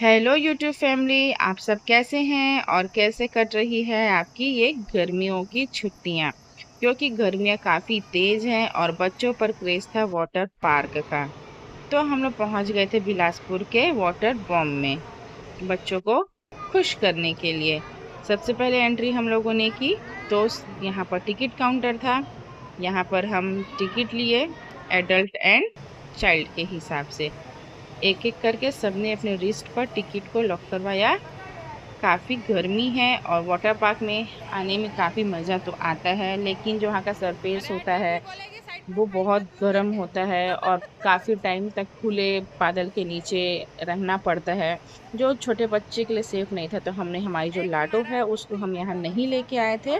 Hello YouTube family, आप सब कैसे हैं और कैसे कट रही है आपकी ये गर्मियों की छुट्टियां। क्योंकि गर्मियां काफ़ी तेज हैं और बच्चों पर क्रेज था वाटर पार्क का। तो हम लोग पहुंच गए थे बिलासपुर के वाटर बॉम्ब में बच्चों को खुश करने के लिए। सबसे पहले एंट्री हम लोगों ने की तो यहाँ पर टिकट काउंटर था। यहाँ पर हम टिकट लिए एडल्ट एंड चाइल्ड के हिसाब से। एक एक करके सबने अपने रिस्ट पर टिकट को लॉक करवाया। काफी गर्मी है और वाटर पार्क में आने में काफी मजा तो आता है, लेकिन जो वहाँ का सरफेस होता है वो बहुत गर्म होता है और काफी टाइम तक खुले बादल के नीचे रहना पड़ता है, जो छोटे बच्चे के लिए सेफ नहीं था। तो हमने हमारी जो लाडो है उसको हम यहाँ नहीं लेके आए थे,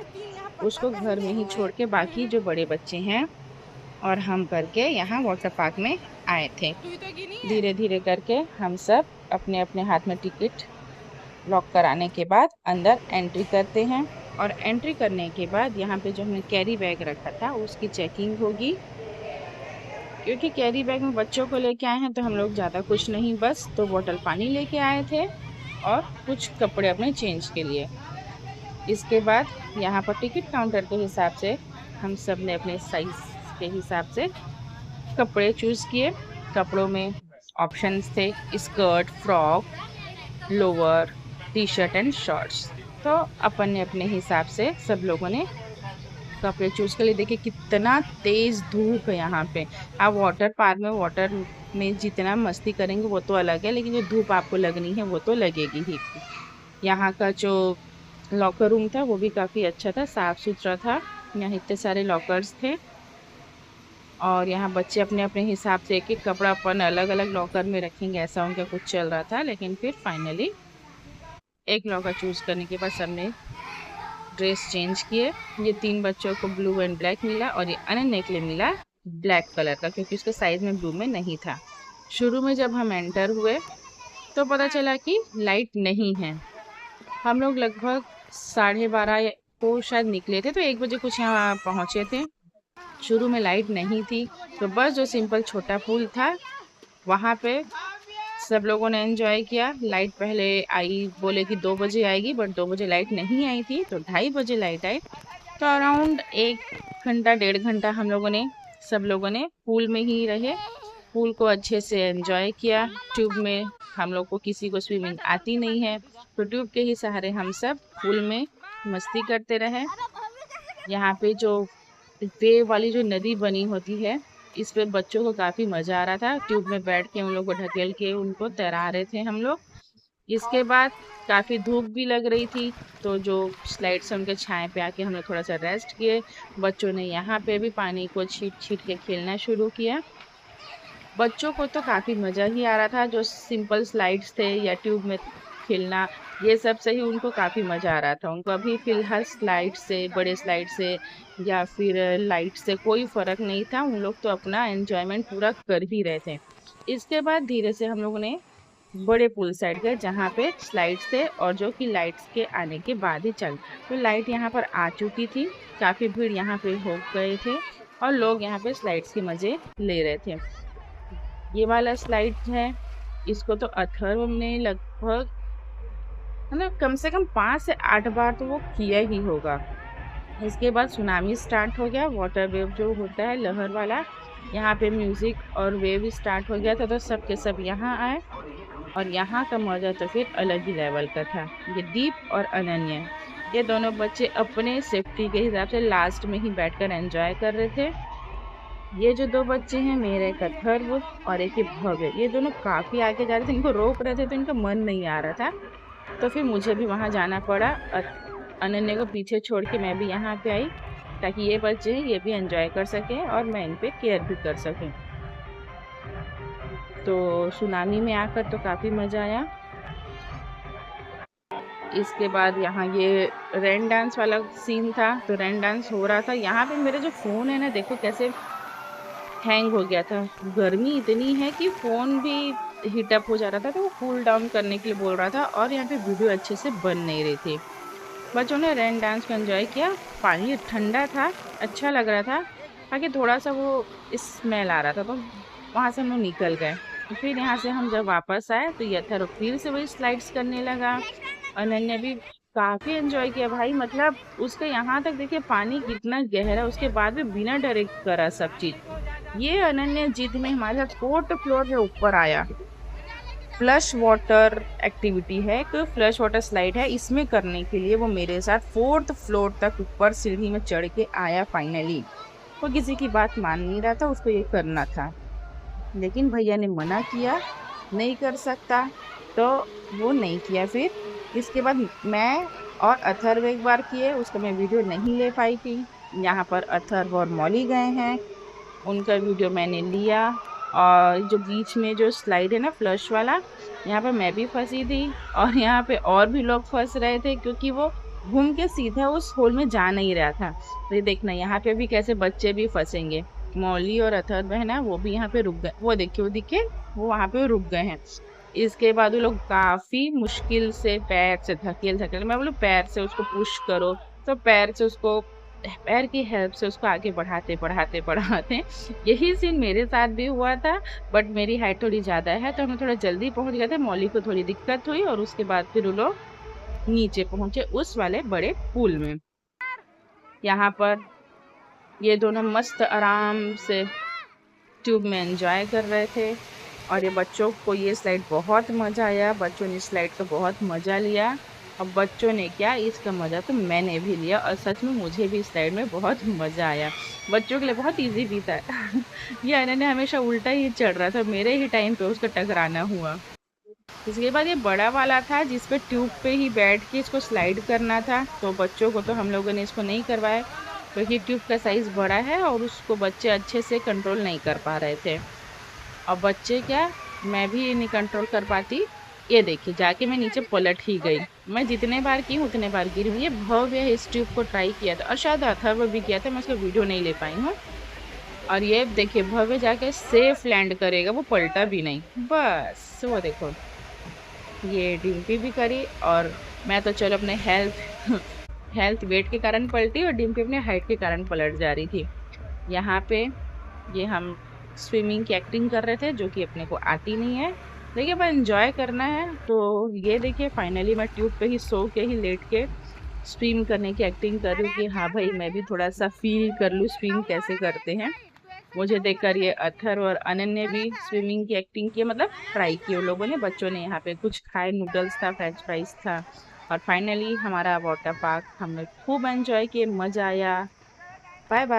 उसको घर में ही छोड़ के बाकी जो बड़े बच्चे हैं और हम करके यहाँ वाटर पार्क में आए थे। धीरे धीरे करके हम सब अपने अपने हाथ में टिकट लॉक कराने के बाद अंदर एंट्री करते हैं। और एंट्री करने के बाद यहाँ पे जो हमने कैरी बैग रखा था उसकी चेकिंग होगी। क्योंकि कैरी बैग में बच्चों को लेके आए हैं तो हम लोग ज़्यादा कुछ नहीं, बस 2 बोतल पानी लेके आए थे और कुछ कपड़े अपने चेंज के लिए। इसके बाद यहाँ पर टिकट काउंटर के हिसाब से हम सब ने अपने साइज के हिसाब से कपड़े चूज किए। कपड़ों में ऑप्शंस थे skirt, frock, lower, T shirt and shorts. तो अपन ने अपने हिसाब से सब लोगों ने कपड़े चूज कर लिए। देखिए कितना तेज धूप है यहाँ पे। आप वाटर में जितना मस्ती करेंगे वो तो अलग है, लेकिन जो धूप आपको लगनी है वो तो लगेगी ही। यहाँ का जो लॉकर रूम था वो भी काफ़ी अच्छा था, साफ सुथरा था। यहाँ इतने सारे लॉकर्स थे और यहाँ बच्चे अपने अपने हिसाब से एक एक कपड़ा अपन अलग अलग लॉकर में रखेंगे, ऐसा उनका कुछ चल रहा था। लेकिन फिर फाइनली एक लॉकर चूज करने के बाद सबने ड्रेस चेंज किए। ये 3 बच्चों को ब्लू एंड ब्लैक मिला और ये अनन्या के लिए मिला ब्लैक कलर का, क्योंकि उसके साइज में ब्लू में नहीं था। शुरू में जब हम एंटर हुए तो पता चला कि लाइट नहीं है। हम लोग लगभग 12:30 को शायद निकले थे, तो 1 बजे कुछ यहाँ पहुँचे थे। शुरू में लाइट नहीं थी, तो बस जो सिंपल छोटा पूल था वहाँ पे सब लोगों ने एंजॉय किया। लाइट पहले आई, बोले कि 2 बजे आएगी, बट 2 बजे लाइट नहीं आई थी, तो 2:30 बजे लाइट आई। तो अराउंड 1 घंटा 1.5 घंटा हम लोगों ने सब लोगों ने पूल में ही रहे, पूल को अच्छे से एंजॉय किया। ट्यूब में हम लोग को किसी को स्विमिंग आती नहीं है, तो ट्यूब के ही सहारे हम सब पूल में मस्ती करते रहे। यहाँ पे जो वेव वाली जो नदी बनी होती है, इस पे बच्चों को काफी मजा आ रहा था। ट्यूब में बैठ के उन लोग को ढकेल के उनको तैरा रहे थे हम लोग। इसके बाद काफी धूप भी लग रही थी, तो जो स्लाइड से उनके छाए पे आके हमने थोड़ा सा रेस्ट किए। बच्चों ने यहाँ पे भी पानी को छीट छीट के खेलना शुरू किया। बच्चों को तो काफी मजा ही आ रहा था, जो सिंपल स्लाइड्स थे या ट्यूब में खेलना, ये सब से ही उनको काफी मजा आ रहा था। उनको अभी फिलहाल स्लाइड से, बड़े स्लाइड से या फिर लाइट से कोई फर्क नहीं था। उन लोग तो अपना एंजॉयमेंट पूरा कर ही रहे थे। इसके बाद धीरे से हम लोगों ने बड़े पुल साइड गए, जहाँ पे स्लाइड्स थे और जो कि लाइट्स के आने के बाद ही चल। तो लाइट यहाँ पर आ चुकी थी, काफी भीड़ यहाँ पे हो गए थे और लोग यहाँ पे स्लाइड्स के मजे ले रहे थे। ये वाला स्लाइड है, इसको तो अथर्व ने लगभग मतलब कम से कम 5 से 8 बार तो वो किया ही होगा। इसके बाद सुनामी स्टार्ट हो गया, वाटर वेव जो होता है लहर वाला। यहाँ पे म्यूजिक और वेव स्टार्ट हो गया था, तो सब के सब यहाँ आए और यहाँ का मजा तो फिर अलग ही लेवल का था। ये दीप और अनन्या, ये दोनों बच्चे अपने सेफ्टी के हिसाब से लास्ट में ही बैठकर एंजॉय कर रहे थे। ये जो 2 बच्चे हैं, मेरे एक अथर्व और एक ही भव्य, ये दोनों काफी आगे जा रहे थे, इनको रोक रहे थे तो इनका मन नहीं आ रहा था। तो फिर मुझे भी वहां जाना पड़ा। अनन्या को पीछे छोड़ के मैं भी यहाँ पे आई, ताकि ये बच्चे हैं ये भी एंजॉय कर सकें और मैं इन पे केयर भी कर सकूं। तो सुनामी में आकर तो काफी मजा आया। इसके बाद यहाँ ये रेन डांस वाला सीन था, तो रेन डांस हो रहा था। यहाँ पे मेरा जो फोन है ना, देखो कैसे हैंग हो गया था। गर्मी इतनी है कि फ़ोन भी हीट अप हो जा रहा था, तो वो कूल डाउन करने के लिए बोल रहा था और यहाँ पे वीडियो अच्छे से बन नहीं रही थी। बच्चों ने रेन डांस को एंजॉय किया। पानी ठंडा था, अच्छा लग रहा था, बाकी थोड़ा सा वो स्मेल आ रहा था, तो वहाँ से हम लोग निकल गए। फिर यहाँ से हम जब वापस आए तो यथर फिर से वही स्लाइड्स करने लगा। अनन्या भी काफी एंजॉय किया भाई, मतलब उसके यहाँ तक देखिए पानी कितना गहरा, उसके बाद भी बिना डरे करा सब चीज। ये अनन्या जिद में हमारे साथ 4th फ्लोर पे ऊपर आया। फ्लश वाटर एक्टिविटी है, एक फ्लश वाटर स्लाइड है, इसमें करने के लिए वो मेरे साथ 4th फ्लोर तक ऊपर सीढ़ी में चढ़ के आया फाइनली। वो किसी की बात मान नहीं रहा था, उसको ये करना था, लेकिन भैया ने मना किया, नहीं कर सकता, तो वो नहीं किया। फिर इसके बाद मैं और अथर्व एक बार किए, उसका मैं वीडियो नहीं ले पाई थी। यहाँ पर अथर्व और मौली गए हैं, उनका वीडियो मैंने लिया। और जो बीच में जो स्लाइड है ना फ्लश वाला, यहाँ पर मैं भी फंसी थी और यहाँ पे और भी लोग फंस रहे थे, क्योंकि वो घूम के सीधा उस होल में जा नहीं रहा था। तो ये देखना यहाँ पे भी कैसे बच्चे भी फंसेंगे। मौली और अथर्व है ना, वो भी यहाँ पे रुक गए, वो देखिए वो दिखे, वो वहां पे रुक गए हैं। इसके बाद वो लोग काफी मुश्किल से पैर से धकेल धकेल, मैं बोलूँ पैर से उसको पुश करो, तो पैर से उसको, पैर की हेल्प से उसको आगे बढ़ाते बढ़ाते बढ़ाते। यही सीन मेरे साथ भी हुआ था, बट मेरी हाइट थोड़ी ज्यादा है तो हम थोड़ा जल्दी पहुंच गए थे, मौली को थोड़ी दिक्कत हुई, और उसके बाद फिर वो लोग नीचे पहुंचे उस वाले बड़े पूल में। यहाँ पर ये दोनों मस्त आराम से ट्यूब में एंजॉय कर रहे थे, और ये बच्चों को ये स्लाइड बहुत मजा आया, बच्चों ने स्लाइड का बहुत मजा लिया। अब बच्चों ने क्या, इसका मजा तो मैंने भी लिया, और सच में मुझे भी स्लाइड में बहुत मजा आया। बच्चों के लिए बहुत इजी भी था। ये अनन्या हमेशा उल्टा ही चढ़ रहा था, मेरे ही टाइम पे उसका टकराना हुआ। इसके बाद ये बड़ा वाला था जिसपे ट्यूब पे ही बैठ के इसको स्लाइड करना था, तो बच्चों को तो हम लोगों ने इसको नहीं करवाया, क्योंकि ट्यूब का साइज बड़ा है और उसको बच्चे अच्छे से कंट्रोल नहीं कर पा रहे थे। अब बच्चे क्या, मैं भी नहीं कंट्रोल कर पाती। ये देखिए जाके मैं नीचे पलट ही गई। मैं जितने बार की हूँ उतने बार गिरी हूँ। ये भव्य इस ट्यूब को ट्राई किया था, और शायद अथर्व भी किया था, मैं उसका वीडियो नहीं ले पाई हूँ। और ये देखिए भव्य जाके सेफ लैंड करेगा, वो पलटा भी नहीं, बस वो देखो। ये डिम्पी भी करी, और मैं तो चलो अपने हेल्थ हेल्थ वेट के कारण पलटी, और डिम्पी अपने हाइट के कारण पलट जा रही थी। यहाँ पे ये हम स्विमिंग की एक्टिंग कर रहे थे, जो कि अपने को आती नहीं है, देखिए पर एंजॉय करना है। तो ये देखिए फाइनली मैं ट्यूब पे ही सो के ही लेट के स्विम करने की एक्टिंग कर रही हूँ, कि हाँ भाई मैं भी थोड़ा सा फील कर लूँ स्विम कैसे करते हैं। मुझे देखकर ये अथर और अनन्या भी स्विमिंग की एक्टिंग की, मतलब ट्राई की उन लोगों ने। बच्चों ने यहाँ पे कुछ खाए, नूडल्स था, फ्रेंच फ्राइज था। और फाइनली हमारा वाटर पार्क हमने खूब एंजॉय किए, मजा आया। Bye bye.